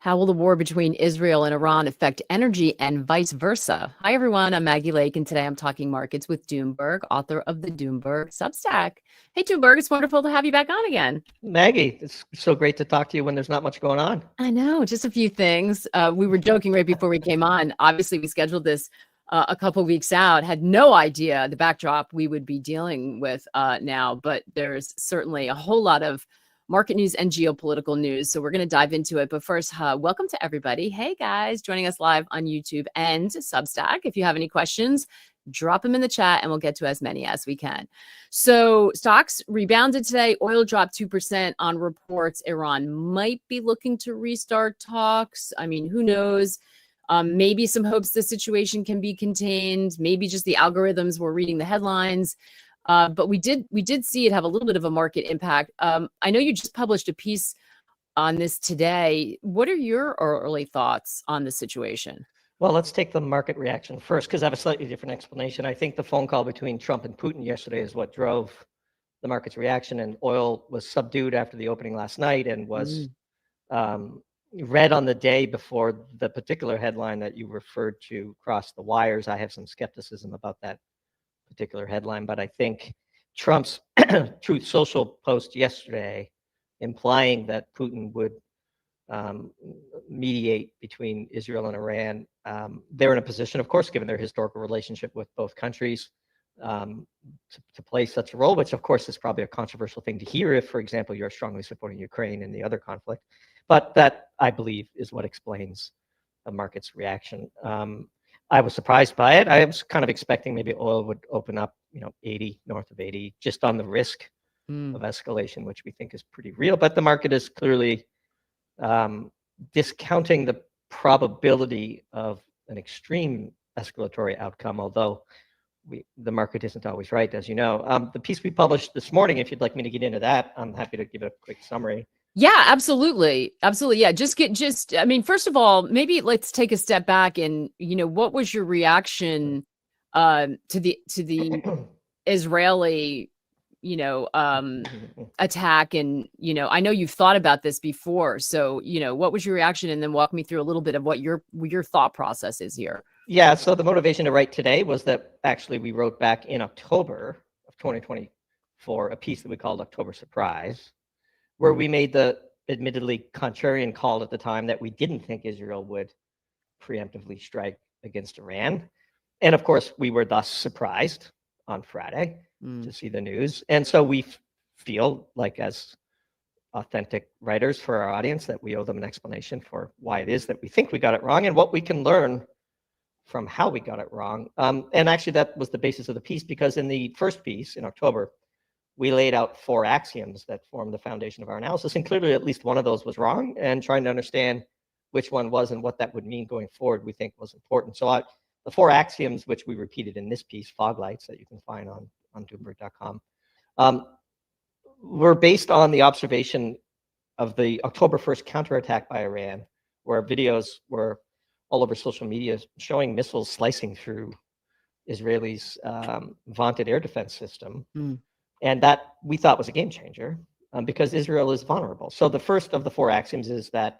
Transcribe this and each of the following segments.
How will the war between Israel and Iran affect energy and vice versa? Hi, everyone. I'm Maggie Lake, and today I'm talking markets with Doomberg, author of the Doomberg Substack. Hey, Doomberg, it's wonderful to have you back on again. Maggie, it's so great to talk to you when there's not much going on. I know, just a few things. We were joking right before we came on. Obviously, we scheduled this a couple weeks out, had no idea the backdrop we would be dealing with now, but there's certainly a whole lot of market news and geopolitical news. So we're going to dive into it. But first, welcome to everybody. Hey, guys, joining us live on YouTube and Substack. If you have any questions, drop them in the chat and we'll get to as many as we can. So stocks rebounded today. Oil dropped 2% on reports Iran might be looking to restart talks. I mean, who knows? Maybe some hopes the situation can be contained. Maybe just the algorithms were reading the headlines. But we did see it have a little bit of a market impact. I know you just published a piece on this today. What are your early thoughts on the situation? Well, let's take the market reaction first, because I have a slightly different explanation. I think the phone call between Trump and Putin yesterday is what drove the market's reaction, and oil was subdued after the opening last night and was read on the day before the particular headline that you referred to crossed the wires. I have some skepticism about that particular headline, but I think Trump's Truth Social post yesterday implying that Putin would mediate between Israel and Iran. They're in a position, of course, given their historical relationship with both countries, to play such a role, which of course is probably a controversial thing to hear if, for example, you're strongly supporting Ukraine in the other conflict. But that, I believe, is what explains the market's reaction. I was surprised by it. I was kind of expecting maybe oil would open up, 80, north of 80, just on the risk of escalation, which we think is pretty real. But the market is clearly discounting the probability of an extreme escalatory outcome, although the market isn't always right, as you know. The piece we published this morning, if you'd like me to get into that, I'm happy to give a quick summary. Yeah, absolutely. Absolutely. Yeah. I mean, first of all, maybe let's take a step back and, what was your reaction to the Israeli, attack? And, I know you've thought about this before. So, what was your reaction? And then walk me through a little bit of what your thought process is here. Yeah. So the motivation to write today was that actually we wrote back in October of 2024 a piece that we called October Surprise, where we made the admittedly contrarian call at the time that we didn't think Israel would preemptively strike against Iran. And of course, we were thus surprised on Friday to see the news. And so we feel like, as authentic writers for our audience, that we owe them an explanation for why it is that we think we got it wrong and what we can learn from how we got it wrong. And actually, that was the basis of the piece, because in the first piece in October, we laid out 4 axioms that form the foundation of our analysis, and clearly at least one of those was wrong, and trying to understand which one was and what that would mean going forward we think was important. So the 4 axioms, which we repeated in this piece, fog lights, that you can find on Doomberg.com, were based on the observation of the October 1st counterattack by Iran, where videos were all over social media showing missiles slicing through Israelis' vaunted air defense system. And that we thought was a game changer, because Israel is vulnerable. So the first of the 4 axioms is that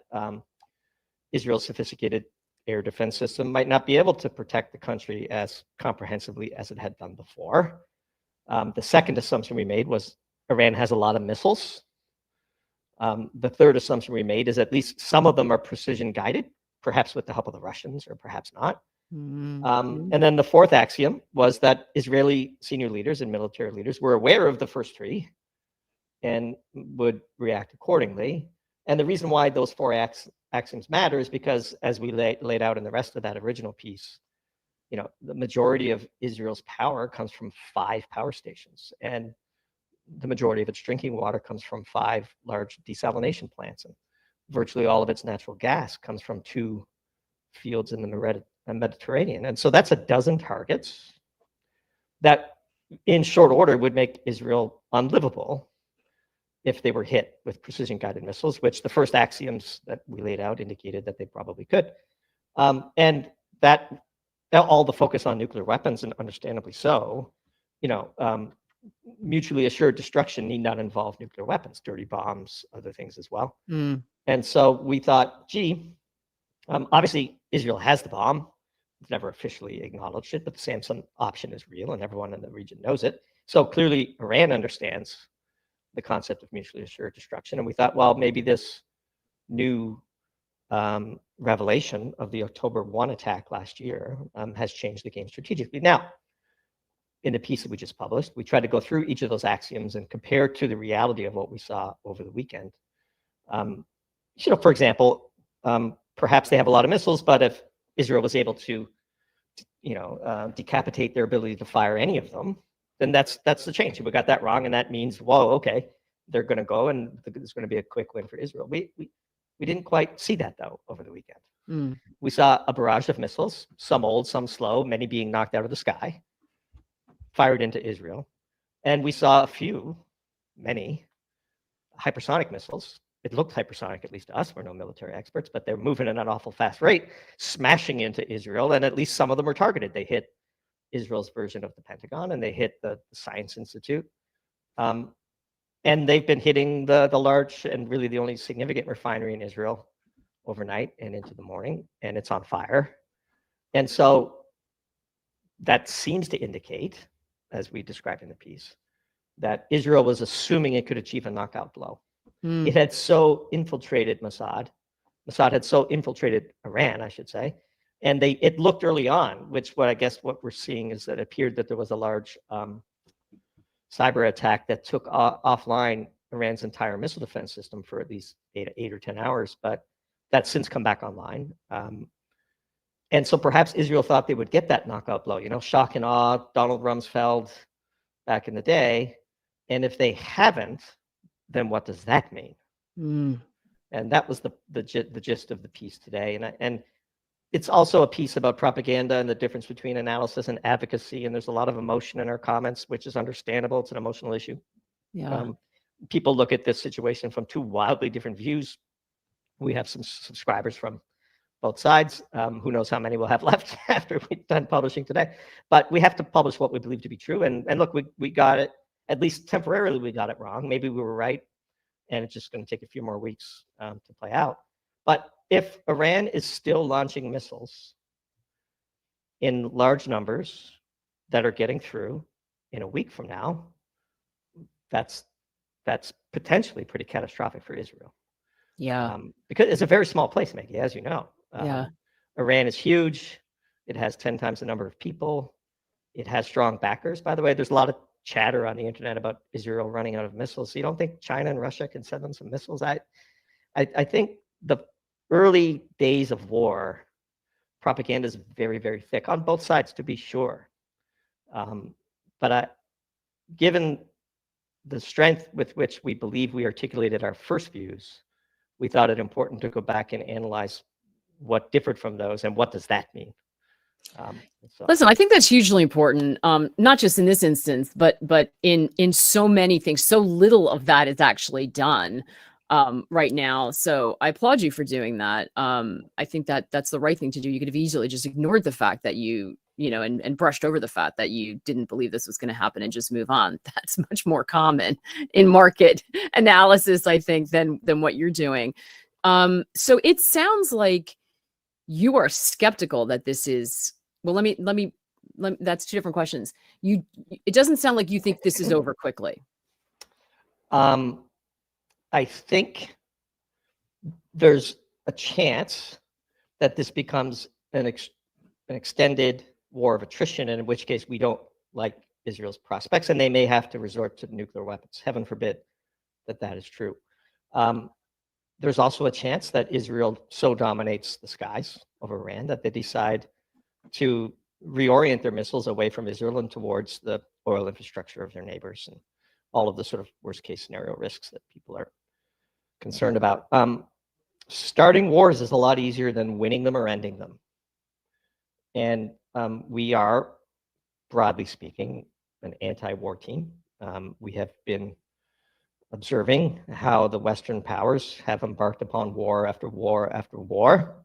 Israel's sophisticated air defense system might not be able to protect the country as comprehensively as it had done before. The second assumption we made was Iran has a lot of missiles. The third assumption we made is at least some of them are precision guided, perhaps with the help of the Russians or perhaps not. And then the 4th axiom was that Israeli senior leaders and military leaders were aware of the first 3 and would react accordingly. And the reason why those 4 axioms matter is because, as we laid out in the rest of that original piece, the majority of Israel's power comes from 5 power stations, and the majority of its drinking water comes from 5 large desalination plants, and virtually all of its natural gas comes from 2 fields in the Mediterranean. And so that's a dozen targets that in short order would make Israel unlivable if they were hit with precision guided missiles, which the first axioms that we laid out indicated that they probably could. And that all the focus on nuclear weapons, and understandably so, mutually assured destruction need not involve nuclear weapons, dirty bombs, other things as well. Mm. And so we thought, gee, obviously Israel has the bomb. It's never officially acknowledged it, but the Samsung option is real and everyone in the region knows it. So clearly Iran understands the concept of mutually assured destruction. And we thought, well, maybe this new revelation of the October 1 attack last year has changed the game strategically. Now, in the piece that we just published, we tried to go through each of those axioms and compare to the reality of what we saw over the weekend. For example, perhaps they have a lot of missiles, but if Israel was able to, decapitate their ability to fire any of them, then that's the change. We got that wrong, and that means, whoa, okay, they're going to go, and there's going to be a quick win for Israel. We didn't quite see that though over the weekend. Mm. We saw a barrage of missiles, some old, some slow, many being knocked out of the sky, fired into Israel. And we saw many hypersonic missiles. It looked hypersonic, at least to us. We're no military experts, but they're moving at an awful fast rate, smashing into Israel. And at least some of them were targeted. They hit Israel's version of the Pentagon, and they hit the Science Institute. And they've been hitting the large and really the only significant refinery in Israel overnight and into the morning, and it's on fire. And so that seems to indicate, as we described in the piece, that Israel was assuming it could achieve a knockout blow. Mm. It had so infiltrated Mossad had so infiltrated Iran, I should say, and it looked early on, what we're seeing is that it appeared that there was a large cyber attack that took offline Iran's entire missile defense system for at least 8 or 10 hours, but that's since come back online. And so perhaps Israel thought they would get that knockout blow, shock and awe, Donald Rumsfeld back in the day. And if they haven't, then what does that mean? Mm. And that was the gist of the piece today. And it's also a piece about propaganda and the difference between analysis and advocacy. And there's a lot of emotion in our comments, which is understandable. It's an emotional issue. Yeah. People look at this situation from two wildly different views. We have some subscribers from both sides. Who knows how many we'll have left after we're done publishing today. But we have to publish what we believe to be true. And look, we got it, at least temporarily, we got it wrong. Maybe we were right, and it's just going to take a few more weeks to play out. But if Iran is still launching missiles in large numbers that are getting through in a week from now, that's potentially pretty catastrophic for Israel. Yeah. Because it's a very small place, Maggie, as you know. Yeah. Iran is huge. It has 10 times the number of people. It has strong backers. By the way, there's a lot of chatter on the internet about Israel running out of missiles. So you don't think China and Russia can send them some missiles? I think the early days of war, propaganda is very, very thick on both sides, to be sure. But given the strength with which we believe we articulated our first views, we thought it important to go back and analyze what differed from those and what does that mean. Listen, I think that's hugely important, not just in this instance, but in so many things. So little of that is actually done right now. So I applaud you for doing that. I think that's the right thing to do. You could have easily just ignored the fact that and brushed over the fact that you didn't believe this was going to happen and just move on. That's much more common in market analysis, I think, than what you're doing. So it sounds like you are skeptical that this is, well, let me, that's two different questions. It doesn't sound like you think this is over quickly. I think there's a chance that this becomes an extended war of attrition, and in which case we don't like Israel's prospects, and they may have to resort to nuclear weapons. Heaven forbid that is true. There's also a chance that Israel so dominates the skies of Iran that they decide to reorient their missiles away from Israel and towards the oil infrastructure of their neighbors and all of the sort of worst case scenario risks that people are concerned about. Starting wars is a lot easier than winning them or ending them. And we are, broadly speaking, an anti-war team. We have been observing how the Western powers have embarked upon war after war after war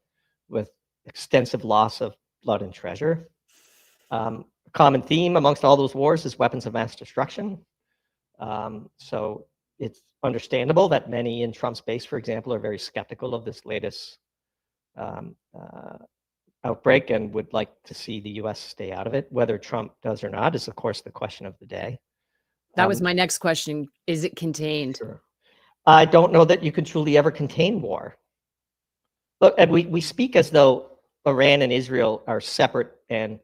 with extensive loss of blood and treasure. A common theme amongst all those wars is weapons of mass destruction. So it's understandable that many in Trump's base, for example, are very skeptical of this latest outbreak and would like to see the US stay out of it. Whether Trump does or not is, of course, the question of the day. That was my next question. Is it contained? Sure. I don't know that you can truly ever contain war. Look, and we speak as though Iran and Israel are separate and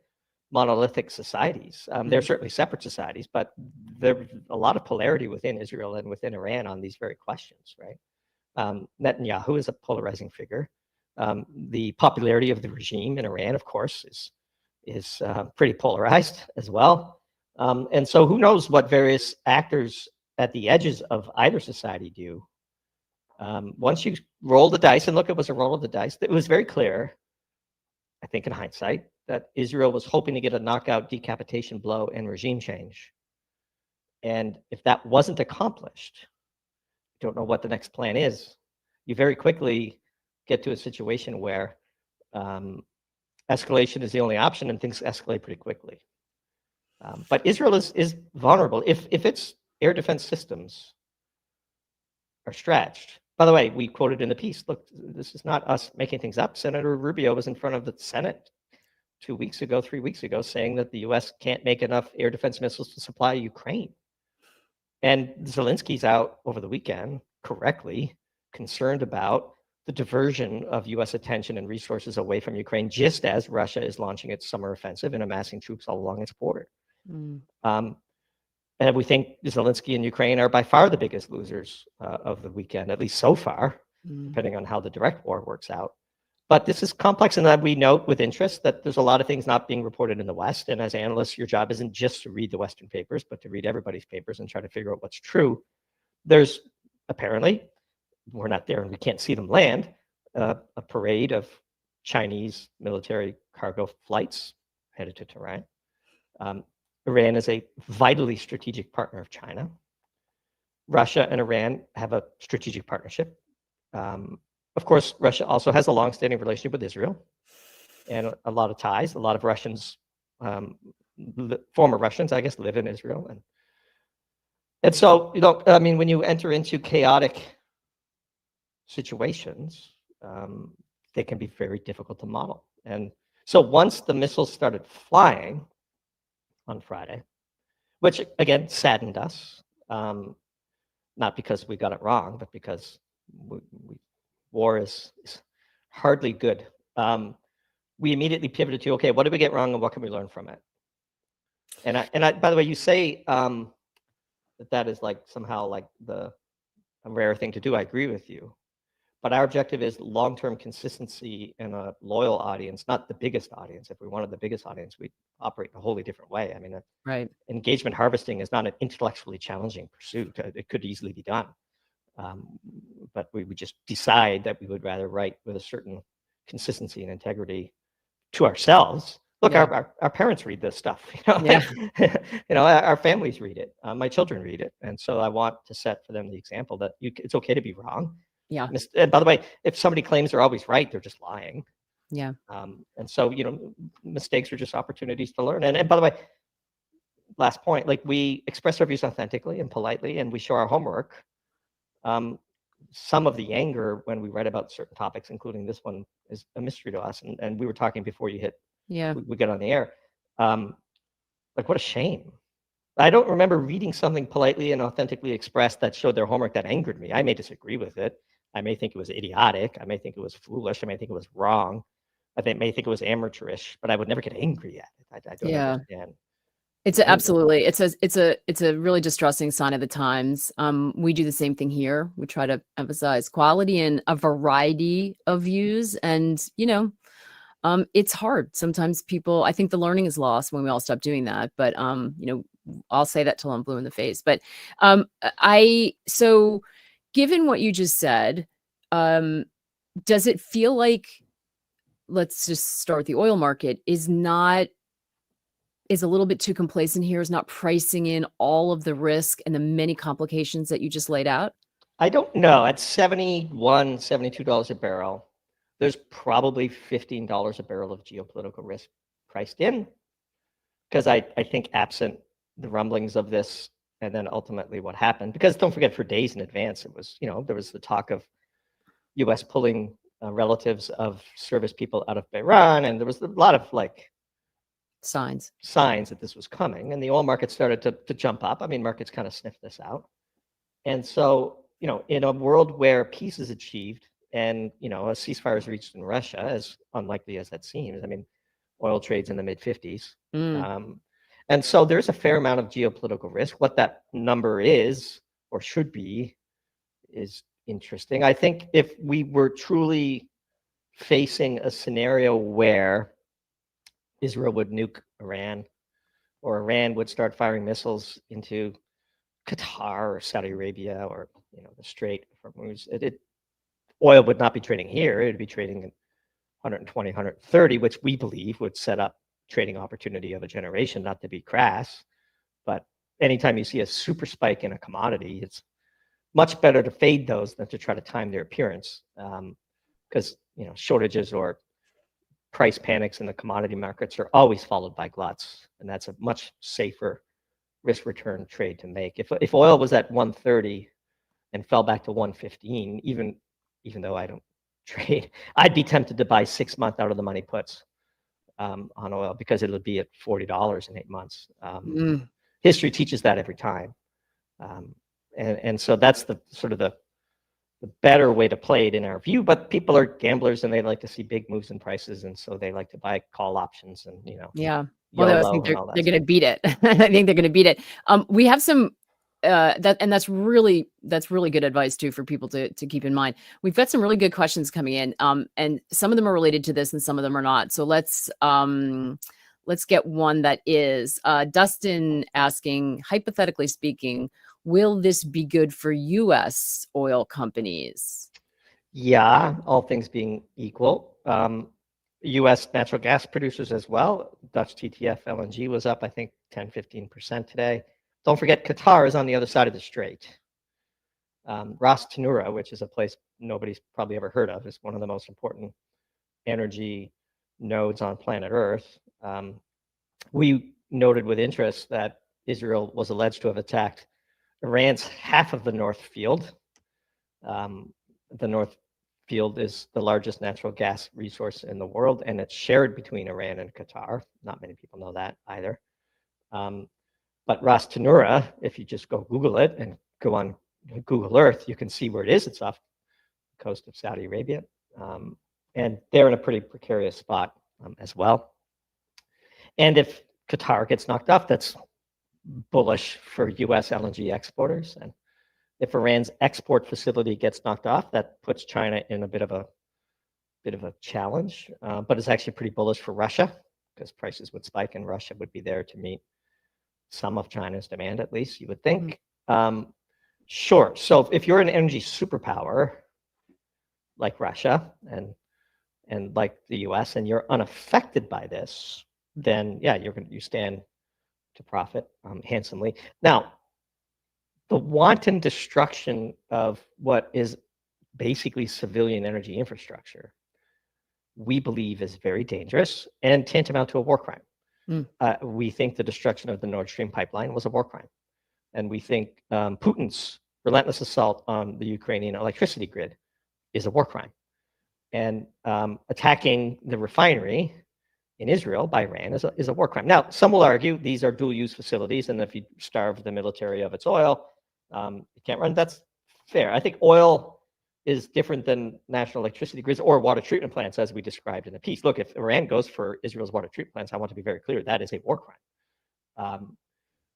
monolithic societies. They're certainly separate societies, but there's a lot of polarity within Israel and within Iran on these very questions, right? Netanyahu is a polarizing figure. The popularity of the regime in Iran, of course, is pretty polarized as well. And so who knows what various actors at the edges of either society do. Once you roll the dice, and look, it was a roll of the dice, it was very clear, I think in hindsight, that Israel was hoping to get a knockout decapitation blow and regime change. And if that wasn't accomplished, I don't know what the next plan is. You very quickly get to a situation where escalation is the only option and things escalate pretty quickly. But Israel is vulnerable. If its air defense systems are stretched, by the way, we quoted in the piece, look, this is not us making things up. Senator Rubio was in front of the Senate 3 weeks ago, saying that the US can't make enough air defense missiles to supply Ukraine. And Zelensky's out over the weekend, correctly, concerned about the diversion of US attention and resources away from Ukraine, just as Russia is launching its summer offensive and amassing troops all along its border. And we think Zelensky and Ukraine are by far the biggest losers of the weekend, at least so far, depending on how the direct war works out. But this is complex, and that we note with interest that there's a lot of things not being reported in the West. And as analysts, your job isn't just to read the Western papers, but to read everybody's papers and try to figure out what's true. There's apparently, we're not there and we can't see them land, a parade of Chinese military cargo flights headed to Tehran. Iran is a vitally strategic partner of China. Russia and Iran have a strategic partnership. Of course, Russia also has a long-standing relationship with Israel and a lot of ties. A lot of Russians, former Russians, I guess, live in Israel. And so, you know, I mean, when you enter into chaotic situations, they can be very difficult to model. And so once the missiles started flying on Friday, which again saddened us, not because we got it wrong, but because war is hardly good. We immediately pivoted to, okay, what did we get wrong and what can we learn from it? And I by the way, you say that is like somehow like a rare thing to do. I agree with you. But our objective is long-term consistency in a loyal audience, not the biggest audience. If we wanted the biggest audience, we'd operate in a wholly different way. I mean, right. Engagement harvesting is not an intellectually challenging pursuit. It could easily be done. But we would just decide that we would rather write with a certain consistency and integrity to ourselves. Look, yeah. our parents read this stuff. You know, yeah. You know, our families read it. My children read it. And so I want to set for them the example that it's okay to be wrong. Yeah. And by the way, if somebody claims they're always right, they're just lying. Yeah. And so, you know, mistakes are just opportunities to learn. And by the way, last point, like we express our views authentically and politely, and we show our homework. Some of the anger when we write about certain topics, including this one, is a mystery to us. And we were talking before you hit, we get on the air. Like, what a shame. I don't remember reading something politely and authentically expressed that showed their homework that angered me. I may disagree with it. I may think it was idiotic. I may think it was foolish. I may think it was wrong. May think it was amateurish, but I would never get angry at it. I don't understand. It's absolutely, it's a really distressing sign of the times. We do the same thing here. We try to emphasize quality and a variety of views. And, you know, it's hard. Sometimes people, I think the learning is lost when we all stop doing that. But, you know, I'll say that till I'm blue in the face. But so given what you just said, does it feel like, let's just start with the oil market, is a little bit too complacent here, is not pricing in all of the risk and the many complications that you just laid out? I don't know. At $71, $72 a barrel, there's probably $15 a barrel of geopolitical risk priced in. because I think absent the rumblings of this and then ultimately what happened, because don't forget, for days in advance, it was, there was the talk of US pulling relatives of service people out of Iran, and there was a lot of like signs that this was coming, and the oil market started to jump up. I mean, markets kind of sniffed this out. And so, in a world where peace is achieved and, a ceasefire is reached in Russia, as unlikely as that seems, I mean, oil trades in the mid 50s. And so there's a fair amount of geopolitical risk. What that number is or should be is interesting. I think if we were truly facing a scenario where Israel would nuke Iran, or Iran would start firing missiles into Qatar or Saudi Arabia or the Strait of Hormuz, oil would not be trading here. It would be trading at 120, 130, which we believe would set up trading opportunity of a generation. Not to be crass, but anytime you see a super spike in a commodity, it's much better to fade those than to try to time their appearance, because shortages or price panics in the commodity markets are always followed by gluts, and that's a much safer risk return trade to make. If oil was at 130 and fell back to 115, even though I don't trade, I'd be tempted to buy 6 month out of the money puts on oil, because it'll be at $40 in 8 months. History teaches that every time, and so that's the sort of the better way to play it in our view. But people are gamblers and they like to see big moves in prices, and so they like to buy call options and yeah. Well, I think they're going to beat it. I think they're going to beat it. We have some that's really good advice too for people to keep in mind. We've got some really good questions coming in, and some of them are related to this and some of them are not. So let's get one that is Dustin asking, hypothetically speaking, will this be good for U.S. oil companies? Yeah, all things being equal. U.S. natural gas producers as well. Dutch TTF LNG was up, I think, 10, 15% today. Don't forget, Qatar is on the other side of the strait. Ras Tanura, which is a place nobody's probably ever heard of, is one of the most important energy nodes on planet Earth. We noted with interest that Israel was alleged to have attacked Iran's half of the North Field. The North Field is the largest natural gas resource in the world, and it's shared between Iran and Qatar. Not many people know that either. But Ras Tanura, if you just go Google it and go on Google Earth, you can see where it is. It's off the coast of Saudi Arabia. And they're in a pretty precarious spot as well. And if Qatar gets knocked off, that's bullish for US LNG exporters. And if Iran's export facility gets knocked off, that puts China in a bit of a challenge, but it's actually pretty bullish for Russia, because prices would spike and Russia would be there to meet some of China's demand, at least you would think. Sure. So if you're an energy superpower like Russia and like the US, and you're unaffected by this, then yeah, you stand to profit handsomely. Now, the wanton destruction of what is basically civilian energy infrastructure, we believe is very dangerous and tantamount to a war crime. We think the destruction of the Nord Stream pipeline was a war crime. And we think Putin's relentless assault on the Ukrainian electricity grid is a war crime. And attacking the refinery in Israel by Iran is a war crime. Now, some will argue these are dual-use facilities, and if you starve the military of its oil, you can't run. That's fair. I think oil is different than national electricity grids or water treatment plants, as we described in the piece. Look, if Iran goes for Israel's water treatment plants, I want to be very clear, that is a war crime.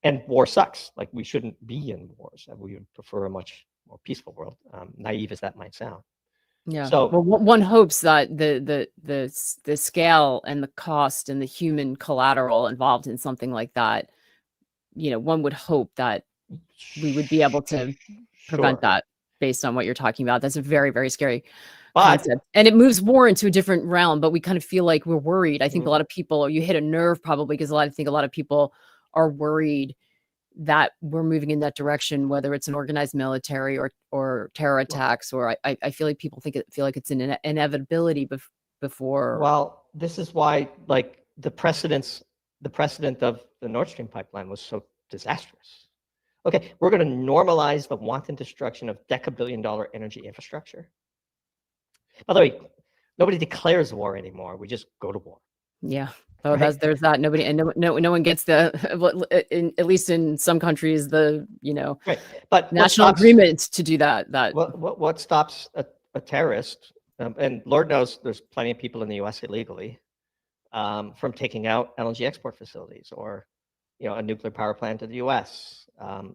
And war sucks. Like, we shouldn't be in wars. We would prefer a much more peaceful world, naive as that might sound. Yeah. So, well, one hopes that the scale and the cost and the human collateral involved in something like that, one would hope that we would be able to prevent that, based on what you're talking about. That's a very, very scary concept. And it moves more into a different realm, but we kind of feel like we're worried. I think a lot of people, you hit a nerve probably, because I think a lot of people are worried that we're moving in that direction, whether it's an organized military or terror attacks, or I feel like people feel like it's an inevitability before. Well, this is why, like, the precedents the precedent of the Nord Stream pipeline was so disastrous. Okay, we're going to normalize the wanton destruction of deca-billion-dollar energy infrastructure. By the way, nobody declares war anymore. We just go to war. Yeah. Oh, Right? there's that. Nobody, and no one gets the, at least in some countries, the, right. But national agreement to do that. What stops a terrorist, and Lord knows there's plenty of people in the U.S. illegally, from taking out LNG export facilities or, a nuclear power plant in the U.S.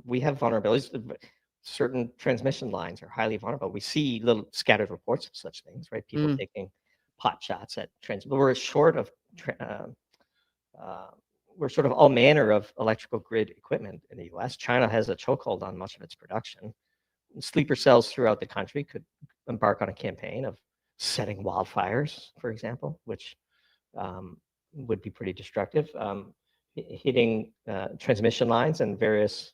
We have vulnerabilities. Certain transmission lines are highly vulnerable. We see little scattered reports of such things, right? People taking pot shots at we're short of, we're sort of all manner of electrical grid equipment in the U.S. China has a chokehold on much of its production. Sleeper cells throughout the country could embark on a campaign of setting wildfires, for example, which would be pretty destructive. Hitting transmission lines and various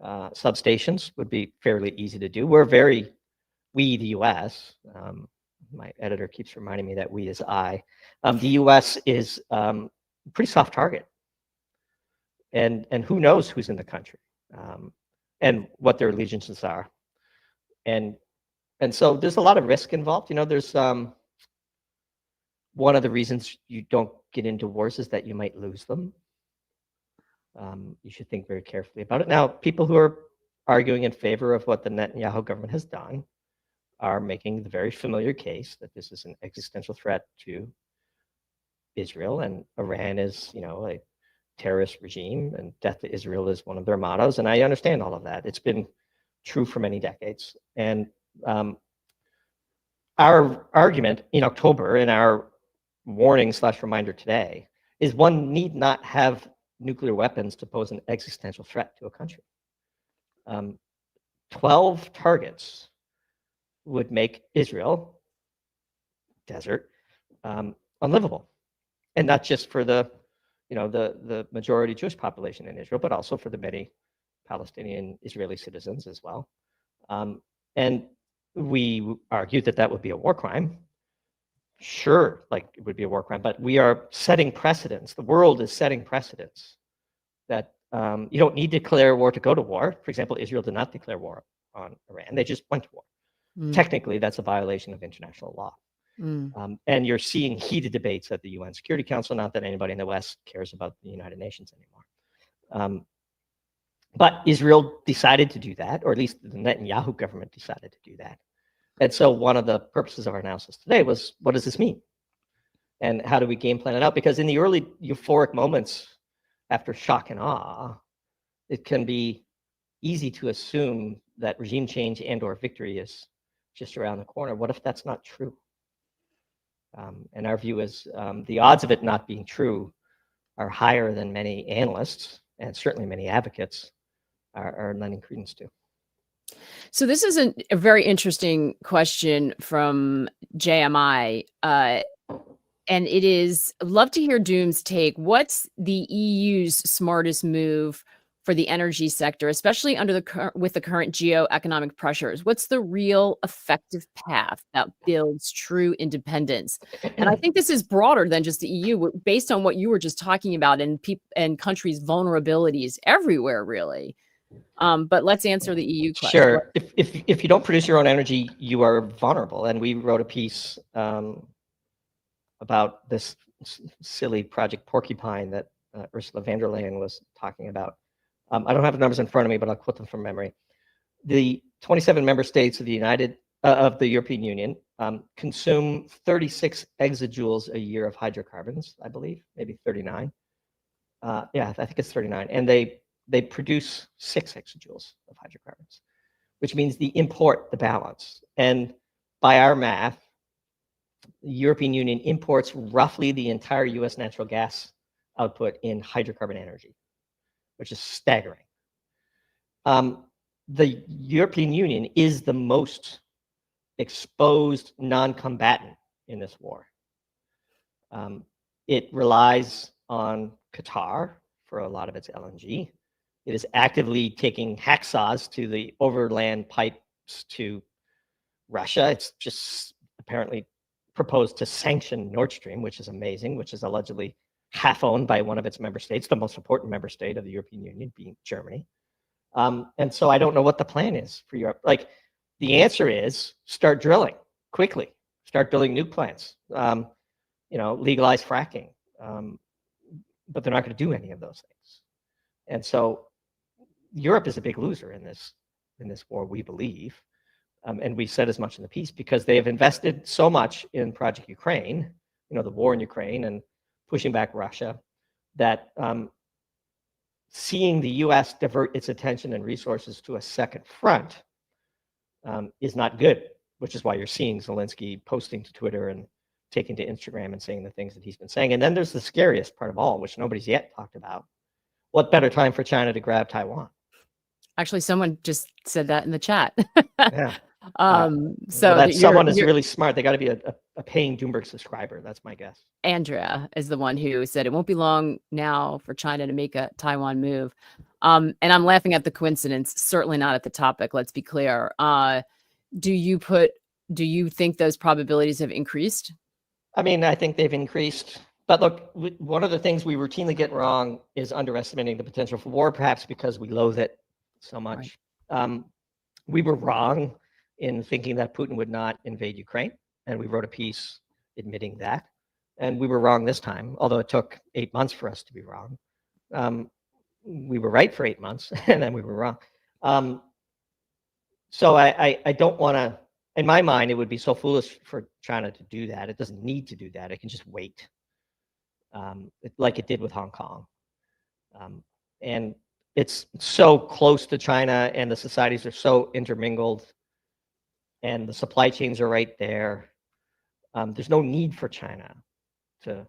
substations would be fairly easy to do. We, the U.S., my editor keeps reminding me that we is I. The U.S. is a pretty soft target. And who knows who's in the country and what their allegiances are. And so there's a lot of risk involved. There's one of the reasons you don't get into wars is that you might lose them. You should think very carefully about it. Now, people who are arguing in favor of what the Netanyahu government has done are making the very familiar case that this is an existential threat to Israel, and Iran is, a terrorist regime, and death to Israel is one of their mottos. And I understand all of that. It's been true for many decades. And our argument in October, and our warning/reminder today, is one need not have nuclear weapons to pose an existential threat to a country. 12 targets would make Israel, desert, unlivable. And not just for the majority Jewish population in Israel, but also for the many Palestinian Israeli citizens as well. And we argued that would be a war crime. Sure, it would be a war crime, but we are setting precedents. The world is setting precedents that you don't need to declare war to go to war. For example, Israel did not declare war on Iran. They just went to war. Technically, that's a violation of international law. And you're seeing heated debates at the UN Security Council, not that anybody in the West cares about the United Nations anymore. But Israel decided to do that, or at least the Netanyahu government decided to do that. And so one of the purposes of our analysis today was, what does this mean? And how do we game plan it out? Because in the early euphoric moments after shock and awe, it can be easy to assume that regime change and/or victory is just around the corner. What if that's not true? And our view is the odds of it not being true are higher than many analysts, and certainly many advocates are lending credence to. So this is a very interesting question from JMI. And it is, I'd love to hear Doom's take. What's the EU's smartest move for the energy sector, especially with the current geoeconomic pressures? What's the real effective path that builds true independence? And I think this is broader than just the EU, based on what you were just talking about, and countries' vulnerabilities everywhere, really. But let's answer the EU question. Sure. If you don't produce your own energy, you are vulnerable. And we wrote a piece about this silly Project Porcupine that Ursula von der Leyen was talking about. I don't have the numbers in front of me, but I'll quote them from memory. The 27 member states of the European Union consume 36 exajoules a year of hydrocarbons, I believe, maybe 39. Yeah, I think it's 39. And they produce 6 exajoules of hydrocarbons, which means the balance. And by our math, the European Union imports roughly the entire US natural gas output in hydrocarbon energy, which is staggering. The European Union is the most exposed non-combatant in this war. It relies on Qatar for a lot of its LNG. It is actively taking hacksaws to the overland pipes to Russia. It's just apparently proposed to sanction Nord Stream, which is amazing, which is allegedly half owned by one of its member states, the most important member state of the European Union being Germany. And so I don't know what the plan is for Europe. Like, the answer is start drilling quickly, start building nuke plants, legalize fracking. But they're not going to do any of those things. And so Europe is a big loser in this war, we believe. And we said as much in the piece, because they have invested so much in Project Ukraine, the war in Ukraine and pushing back Russia, that seeing the US divert its attention and resources to a second front is not good, which is why you're seeing Zelensky posting to Twitter and taking to Instagram and saying the things that he's been saying. And then there's the scariest part of all, which nobody's yet talked about. What better time for China to grab Taiwan? Actually, someone just said that in the chat. Yeah. So that someone is really smart. They got to be a paying Doomberg subscriber. That's my guess. Andrea is the one who said it won't be long now for China to make a Taiwan move. And I'm laughing at the coincidence, certainly not at the topic. Let's be clear. Do you think those probabilities have increased? I mean, I think they've increased. But look, one of the things we routinely get wrong is underestimating the potential for war, perhaps because we loathe it so much. Right. We were wrong in thinking that Putin would not invade Ukraine, and we wrote a piece admitting that. And we were wrong this time, although it took 8 months for us to be wrong. We were right for 8 months, and then we were wrong. So I don't want to, in my mind, it would be so foolish for China to do that. It doesn't need to do that. It can just wait, like it did with Hong Kong. And it's so close to China, and the societies are so intermingled, and the supply chains are right there. There's no need for China to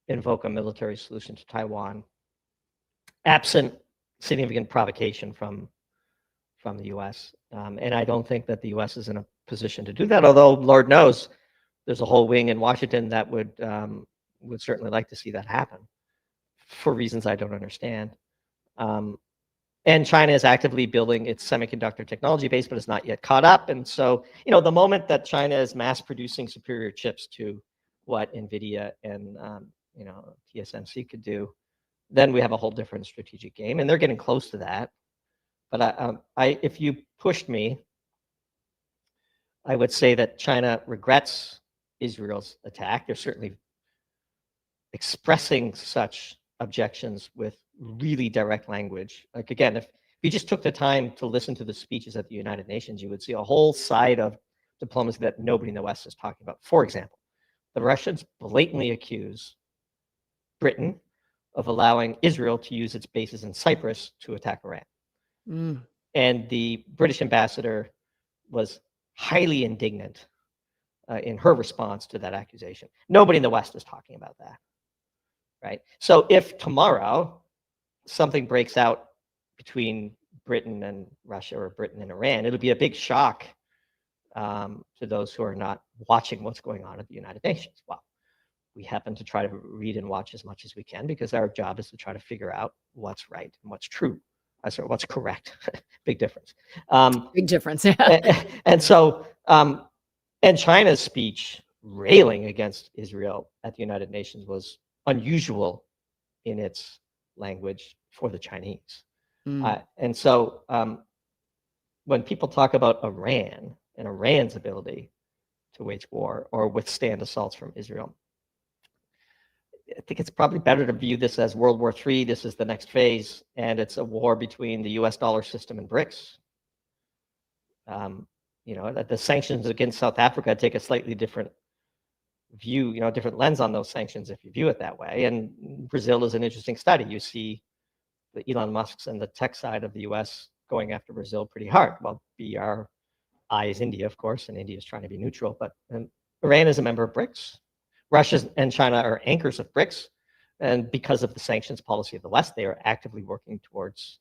invoke a military solution to Taiwan, absent significant provocation from the U.S. And I don't think that the U.S. is in a position to do that, although Lord knows there's a whole wing in Washington that would certainly like to see that happen for reasons I don't understand. And China is actively building its semiconductor technology base, but is not yet caught up. And so, the moment that China is mass producing superior chips to what NVIDIA and, TSMC could do, then we have a whole different strategic game. And they're getting close to that. But if you pushed me, I would say that China regrets Israel's attack. They're certainly expressing such objections with really direct language. Like, again, if you just took the time to listen to the speeches at the United Nations, you would see a whole side of diplomacy that nobody in the West is talking about. For example, the Russians blatantly accuse Britain of allowing Israel to use its bases in Cyprus to attack Iran. And the British ambassador was highly indignant in her response to that accusation. Nobody in the West is talking about that, right? So if tomorrow something breaks out between Britain and Russia, or Britain and Iran, it'll be a big shock to those who are not watching what's going on at the United Nations. Well, we happen to try to read and watch as much as we can, because our job is to try to figure out what's right and what's true. Sorry, what's correct. Big difference. Big difference, yeah. And so, and China's speech railing against Israel at the United Nations was unusual in its language for the Chinese. And so when people talk about Iran and Iran's ability to wage war or withstand assaults from Israel, I think it's probably better to view this as World War III. This is the next phase, and it's a war between the US dollar system and BRICS. The sanctions against South Africa take a slightly different view, different lens on those sanctions if you view it that way. And Brazil is an interesting study. You see the Elon Musks and the tech side of the US going after Brazil pretty hard. Well, BRI is India, of course, and India is trying to be neutral, but Iran is a member of BRICS. Russia and China are anchors of BRICS, and because of the sanctions policy of the West, they are actively working towards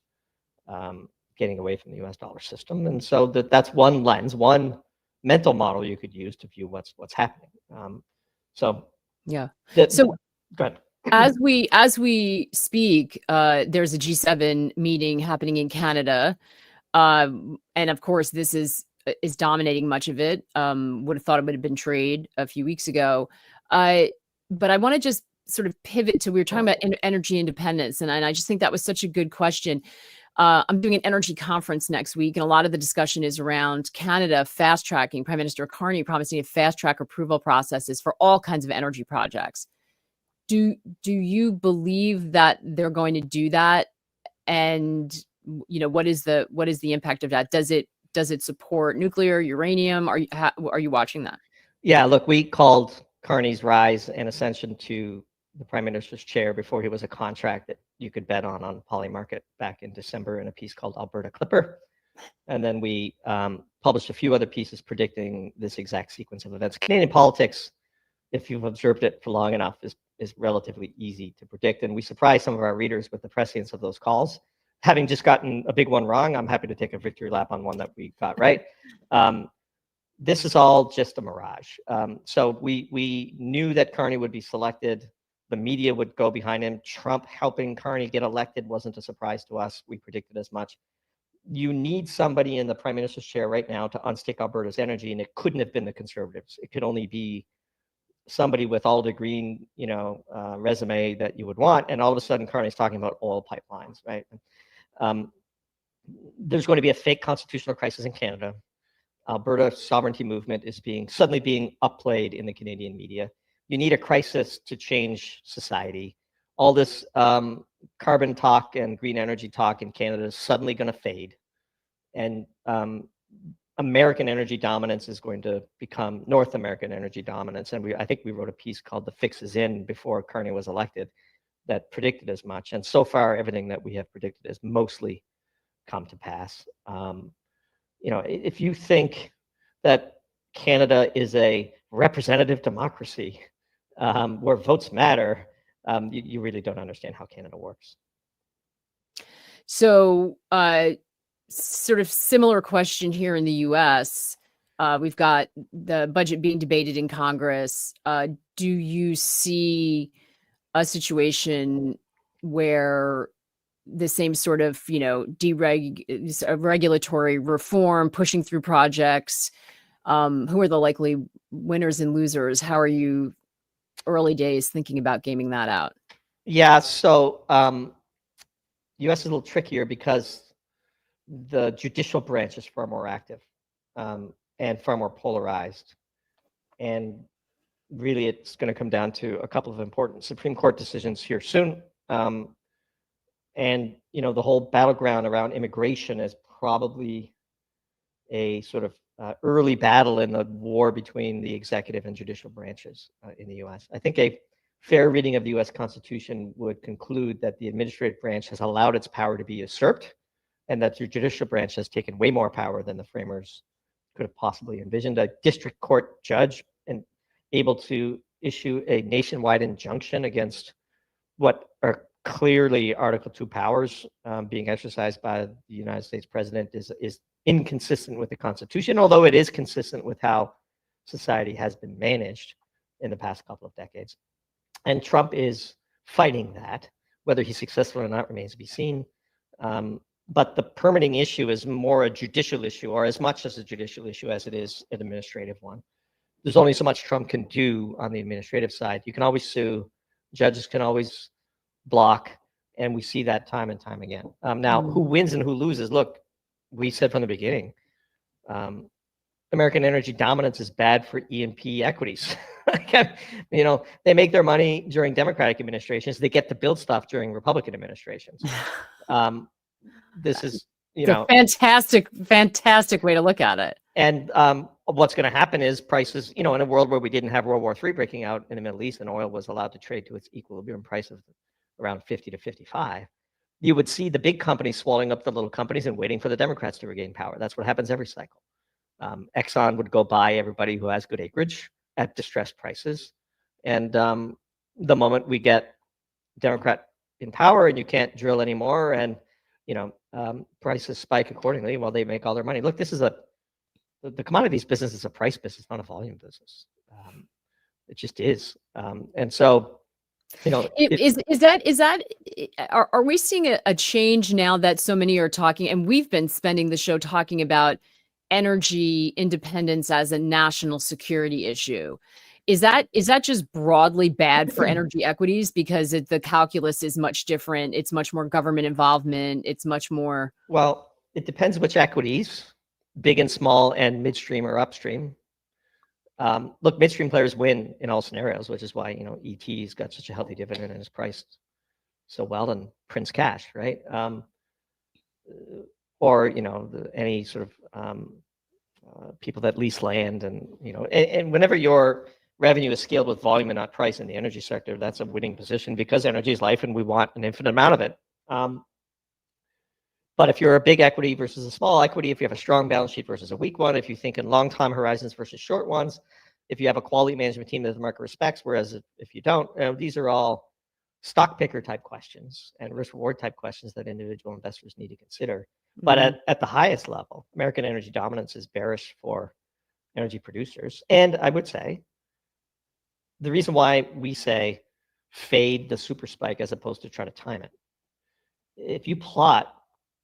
getting away from the US dollar system. And so that's one lens, one mental model you could use to view what's happening. Yeah. So go ahead. As we speak, there's a G7 meeting happening in Canada, and of course this is dominating much of it. Would have thought it would have been trade a few weeks ago, but I want to just sort of pivot to, we were talking about energy independence, and I just think that was such a good question. I'm doing an energy conference next week, and a lot of the discussion is around Canada fast tracking. Prime Minister Carney promising to fast track approval processes for all kinds of energy projects. Do you believe that they're going to do that? And what is the impact of that? Does it support nuclear, uranium? Are you watching that? Yeah, look, we called Carney's rise and ascension to the prime minister's chair before he was a contract that you could bet on Polymarket back in December in a piece called Alberta Clipper. And then we published a few other pieces predicting this exact sequence of events. Canadian politics, if you've observed it for long enough, is relatively easy to predict. And we surprised some of our readers with the prescience of those calls. Having just gotten a big one wrong, I'm happy to take a victory lap on one that we got right. This is all just a mirage. So we knew that Carney would be selected. The media would go behind him. Trump helping Carney get elected wasn't a surprise to us. We predicted as much. You need somebody in the prime minister's chair right now to unstick Alberta's energy, and it couldn't have been the Conservatives. It could only be somebody with all the green, resume that you would want. And all of a sudden, Carney's talking about oil pipelines, right? There's going to be a fake constitutional crisis in Canada. Alberta sovereignty movement is suddenly being upplayed in the Canadian media. You need a crisis to change society. All this carbon talk and green energy talk in Canada is suddenly going to fade. And American energy dominance is going to become North American energy dominance. And I think we wrote a piece called "The Fix Is In" before Carney was elected that predicted as much. And so far, everything that we have predicted has mostly come to pass. If you think that Canada is a representative democracy where votes matter, you really don't understand how Canada works. So, sort of similar question here in the U.S. We've got the budget being debated in Congress. Do you see a situation where the same sort of, regulatory reform pushing through projects? Who are the likely winners and losers? How are you early days thinking about gaming that out? Yeah, so U.S. is a little trickier because the judicial branch is far more active and far more polarized. And really, it's going to come down to a couple of important Supreme Court decisions here soon. And, the whole battleground around immigration is probably a sort of early battle in the war between the executive and judicial branches in the U.S. I think a fair reading of the U.S. Constitution would conclude that the administrative branch has allowed its power to be usurped, and that the judicial branch has taken way more power than the framers could have possibly envisioned. A district court judge and able to issue a nationwide injunction against what are clearly Article 2 powers being exercised by the United States president is inconsistent with the Constitution, although it is consistent with how society has been managed in the past couple of decades. And Trump is fighting that. Whether he's successful or not remains to be seen. But the permitting issue is more a judicial issue, or as much as a judicial issue as it is an administrative one. There's only so much Trump can do on the administrative side. You can always sue. Judges can always block. And we see that time and time again. Now, who wins and who loses? Look, we said from the beginning, American energy dominance is bad for E&P equities. They make their money during Democratic administrations. They get to build stuff during Republican administrations. This is, a fantastic way to look at it. And what's going to happen is prices, in a world where we didn't have World War III breaking out in the Middle East and oil was allowed to trade to its equilibrium price of around 50 to 55, you would see the big companies swallowing up the little companies and waiting for the Democrats to regain power. That's what happens every cycle. Exxon would go buy everybody who has good acreage at distressed prices. And the moment we get Democrat in power and you can't drill anymore and prices spike accordingly while they make all their money. Look, this is the commodities business is a price business, not a volume business. It just is. And so, are we seeing a change now that so many are talking, and we've been spending the show talking about energy independence as a national security issue? Is that just broadly bad for energy equities because the calculus is much different? It's much more government involvement. It's much more. Well, it depends which equities, big and small, and midstream or upstream. Look, midstream players win in all scenarios, which is why ET's got such a healthy dividend and is priced so well and prints cash, right? Or any sort of people that lease land, and and whenever your revenue is scaled with volume and not price in the energy sector, that's a winning position because energy is life and we want an infinite amount of it. But if you're a big equity versus a small equity, if you have a strong balance sheet versus a weak one, if you think in long time horizons versus short ones, if you have a quality management team that the market respects, whereas if you don't, these are all stock picker type questions and risk reward type questions that individual investors need to consider. But at the highest level, American energy dominance is bearish for energy producers. And I would say the reason why we say fade the super spike as opposed to try to time it. If you plot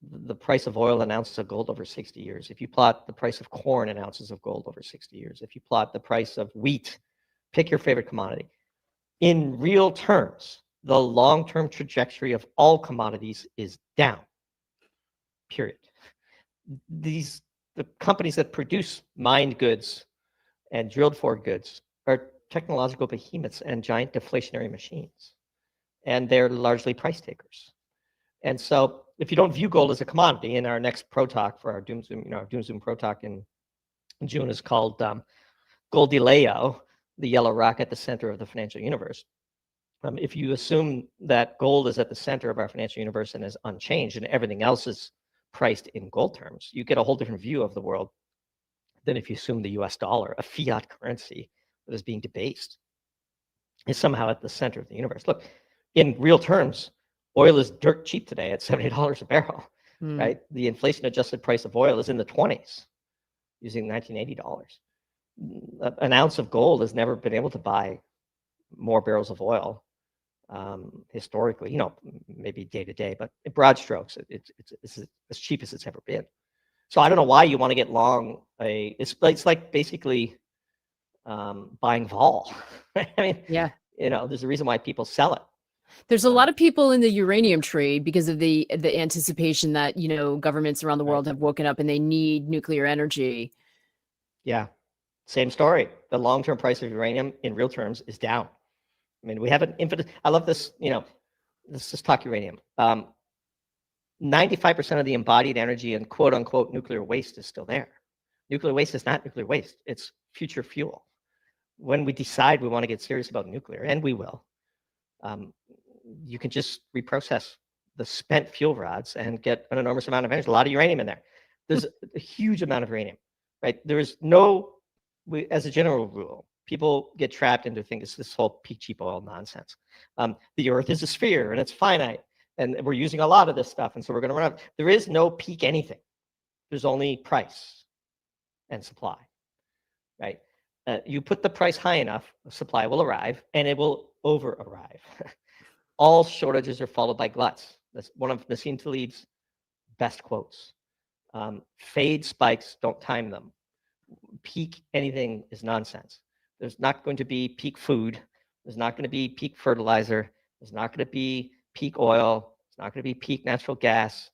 the price of oil in ounces of gold over 60 years, if you plot the price of corn in ounces of gold over 60 years, if you plot the price of wheat, pick your favorite commodity, in real terms, the long-term trajectory of all commodities is down, period. The companies that produce mined goods and drilled for goods are technological behemoths and giant deflationary machines, and they're largely price takers. And so if you don't view gold as a commodity, in our next Pro Talk for our Doom Zoom Pro Talk in June is called Goldileo, the yellow rock at the center of the financial universe. If you assume that gold is at the center of our financial universe and is unchanged and everything else is priced in gold terms, you get a whole different view of the world than if you assume the US dollar, a fiat currency that is being debased, is somehow at the center of the universe. Look, in real terms, oil is dirt cheap today at $70 a barrel, right? The inflation-adjusted price of oil is in the 20s, using $1980. An ounce of gold has never been able to buy more barrels of oil historically, maybe day to day, but in broad strokes, it's as cheap as it's ever been. So I don't know why you want to get long it's like basically buying vol. I mean, Yeah. There's a reason why people sell it. There's a lot of people in the uranium trade because of the anticipation that, governments around the world have woken up and they need nuclear energy. Yeah. Same story. The long-term price of uranium in real terms is down. I mean, we have an infinite, I love this, let's just talk uranium. 95% of the embodied energy and quote unquote nuclear waste is still there. Nuclear waste is not nuclear waste. It's future fuel. When we decide we want to get serious about nuclear, and we will, you can just reprocess the spent fuel rods and get an enormous amount of energy, a lot of uranium in there. There's a huge amount of uranium, right? There is as a general rule, people get trapped into this whole peak cheap oil nonsense. The earth is a sphere and it's finite and we're using a lot of this stuff. And so we're going to run out. There is no peak anything. There's only price and supply, right? You put the price high enough, supply will arrive and it will over arrive. All shortages are followed by gluts. That's one of Nassim Taleb's best quotes. Fade spikes, don't time them. Peak anything is nonsense. There's not going to be peak food. There's not going to be peak fertilizer. There's not going to be peak oil. There's not going to be peak natural gas.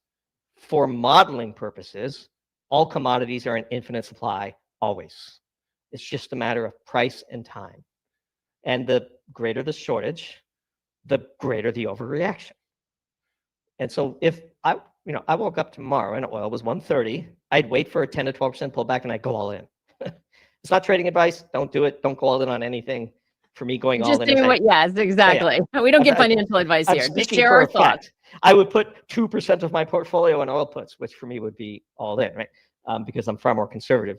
For modeling purposes, all commodities are in infinite supply, always. It's just a matter of price and time. And the greater the shortage, the greater the overreaction. And so if I woke up tomorrow and oil was 130, I'd wait for a 10 to 12% pullback and I'd go all in. It's not trading advice. Don't do it. Don't go all in on anything. For me, going all in. Just do what? Yes, exactly. Yeah. We don't get financial advice here. Just share our thoughts. I would put 2% of my portfolio in oil puts, which for me would be all in, right? Because I'm far more conservative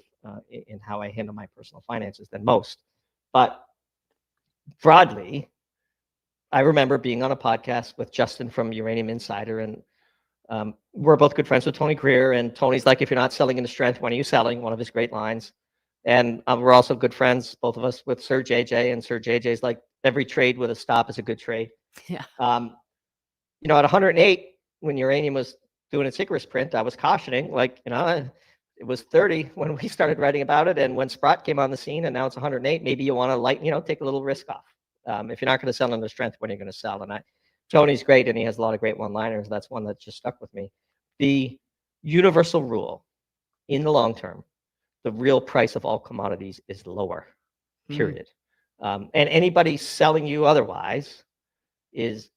in how I handle my personal finances than most. But broadly, I remember being on a podcast with Justin from Uranium Insider, and we're both good friends with Tony Greer. And Tony's like, if you're not selling into strength, when are you selling? One of his great lines. And we're also good friends, both of us, with Sir JJ. And Sir JJ's like, every trade with a stop is a good trade. Yeah. At 108, when uranium was doing its Icarus print, I was cautioning, like, it was 30 when we started writing about it, and when Sprott came on the scene, and now it's 108. Maybe you want to take a little risk off. If you're not going to sell under strength, when are you going to sell? And Tony's great, and he has a lot of great one-liners. That's one that just stuck with me. The universal rule in the long term, the real price of all commodities is lower, period. And anybody selling you otherwise is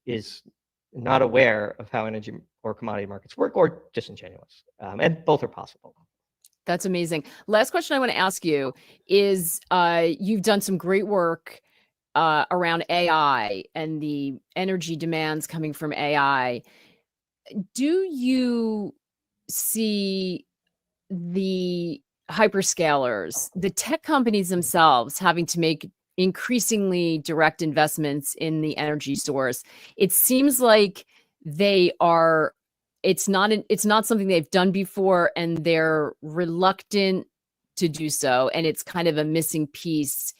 not aware of how energy or commodity markets work, or disingenuous. And both are possible. That's amazing. Last question I want to ask you is, you've done some great work around AI and the energy demands coming from AI. Do you see the hyperscalers, the tech companies themselves, having to make increasingly direct investments in the energy source? It seems like it's not something they've done before, and they're reluctant to do so, and it's kind of a missing piece.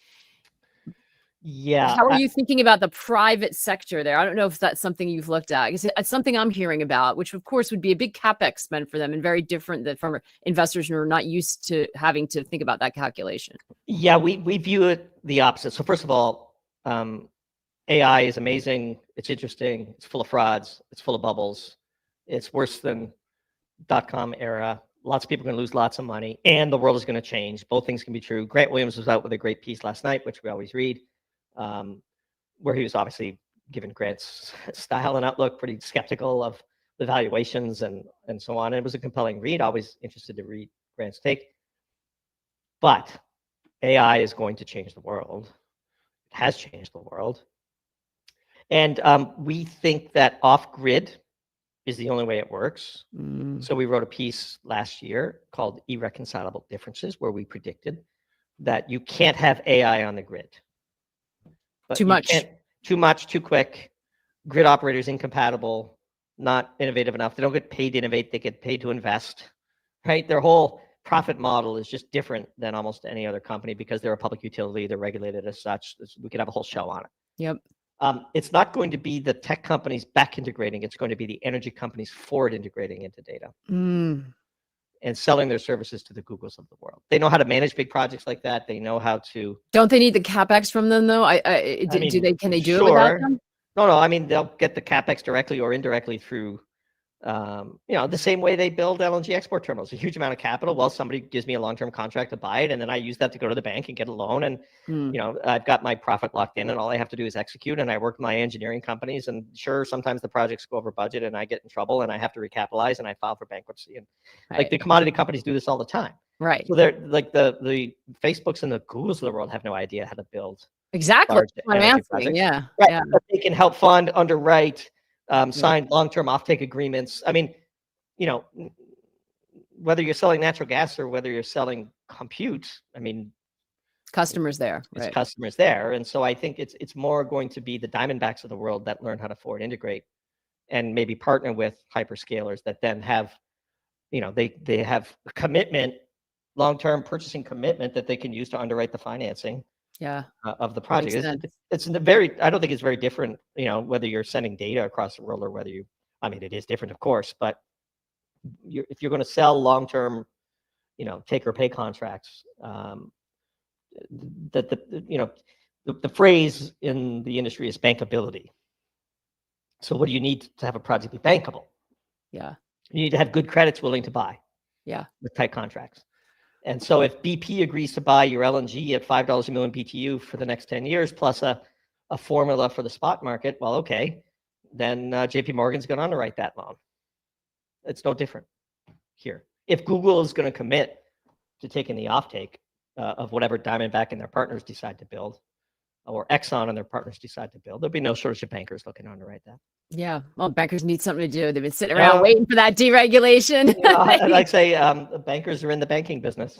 Yeah. How are you thinking about the private sector there? I don't know if that's something you've looked at. It's something I'm hearing about, which of course would be a big CapEx spend for them, and very different than from investors who are not used to having to think about that calculation. Yeah, we view it the opposite. So first of all, AI is amazing. It's interesting. It's full of frauds. It's full of bubbles. It's worse than .com era. Lots of people are going to lose lots of money, and the world is going to change. Both things can be true. Grant Williams was out with a great piece last night, which we always read, where he was obviously, given Grant's style and outlook, pretty skeptical of the valuations and so on. And it was a compelling read. Always interested to read Grant's take. But AI is going to change the world. It has changed the world. And we think that off-grid is the only way it works. So we wrote a piece last year called Irreconcilable Differences, where we predicted that you can't have AI on the grid. But Too much. Too much, too quick. Grid operators incompatible, not innovative enough. They don't get paid to innovate, they get paid to invest, right? Their whole profit model is just different than almost any other company because they're a public utility, they're regulated as such. We could have a whole show on it. Yep. It's not going to be the tech companies back integrating. It's going to be the energy companies forward integrating into data and selling their services to the Googles of the world. They know how to manage big projects like that. They know how to. Don't they need the CapEx from them though? Can they do it without them? No. I mean, they'll get the CapEx directly or indirectly through, the same way they build LNG export terminals, a huge amount of capital. Well, somebody gives me a long-term contract to buy it, and then I use that to go to the bank and get a loan. And, I've got my profit locked in, and all I have to do is execute. And I work with my engineering companies, and sure, sometimes the projects go over budget and I get in trouble and I have to recapitalize and I file for bankruptcy. And like the commodity companies do this all the time. Right. So they're like the Facebooks and the Googles of the world have no idea how to build. Exactly. What I'm asking. Projects. Yeah. Right. Yeah. But they can help fund, underwrite, sign long-term offtake agreements. I mean, whether you're selling natural gas or whether you're selling compute, I mean, customers there. It's customers there. And so I think it's more going to be the Diamondbacks of the world that learn how to forward integrate and maybe partner with hyperscalers that then have, they have a commitment, long-term purchasing commitment that they can use to underwrite the financing of the project. I don't think it's very different, whether you're sending data across the world or whether it is different, of course, but if you're going to sell long-term, take or pay contracts, the phrase in the industry is bankability. So what do you need to have a project be bankable? Yeah. You need to have good credits willing to buy. Yeah. With tight contracts. And so if BP agrees to buy your LNG at $5 a million BTU for the next 10 years, plus a formula for the spot market, well, okay, then JP Morgan's going to underwrite that loan. It's no different here. If Google is going to commit to taking the offtake of whatever Diamondback and their partners decide to build, or Exxon and their partners decide to build, there'll be no shortage of bankers looking to underwrite that. Yeah, well, bankers need something to do. They've been sitting around waiting for that deregulation. I'd say bankers are in the banking business.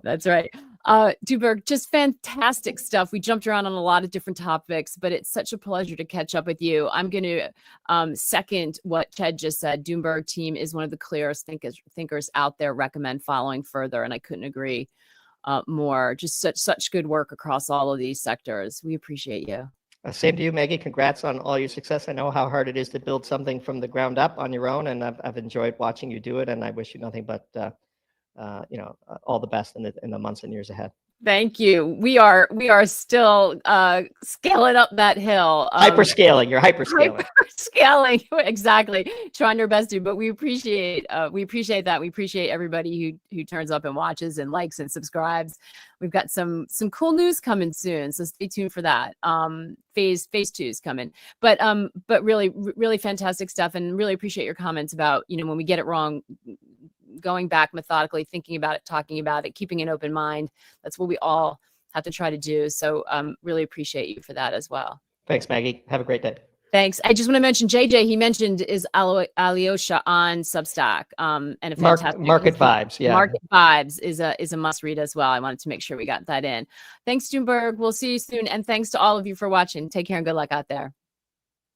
That's right. Doomberg, just fantastic stuff. We jumped around on a lot of different topics, but it's such a pleasure to catch up with you. I'm going to second what Ted just said. Doomberg team is one of the clearest thinkers out there. Recommend following further, and I couldn't agree more. Just such good work across all of these sectors. We appreciate you. Same to you, Maggie. Congrats on all your success. I know how hard it is to build something from the ground up on your own, and I've enjoyed watching you do it, and I wish you nothing but all the best in the months and years ahead. Thank you. We are still scaling up that hill. Hyperscaling. You're hyperscaling. Hyperscaling. Exactly. Trying our best to, but we appreciate that. We appreciate everybody who turns up and watches and likes and subscribes. We've got some cool news coming soon, so stay tuned for that. Phase 2 is coming, but really fantastic stuff, and really appreciate your comments about, when we get it wrong, going back methodically, thinking about it, talking about it, keeping an open mind. That's what we all have to try to do. So really appreciate you for that as well. Thanks, Maggie. Have a great day. Thanks. I just want to mention JJ, he mentioned is Alyosha on Substack. And a fantastic Market Vibes. Yeah. Market Vibes is a must read as well. I wanted to make sure we got that in. Thanks, Doomberg. We'll see you soon. And thanks to all of you for watching. Take care and good luck out there.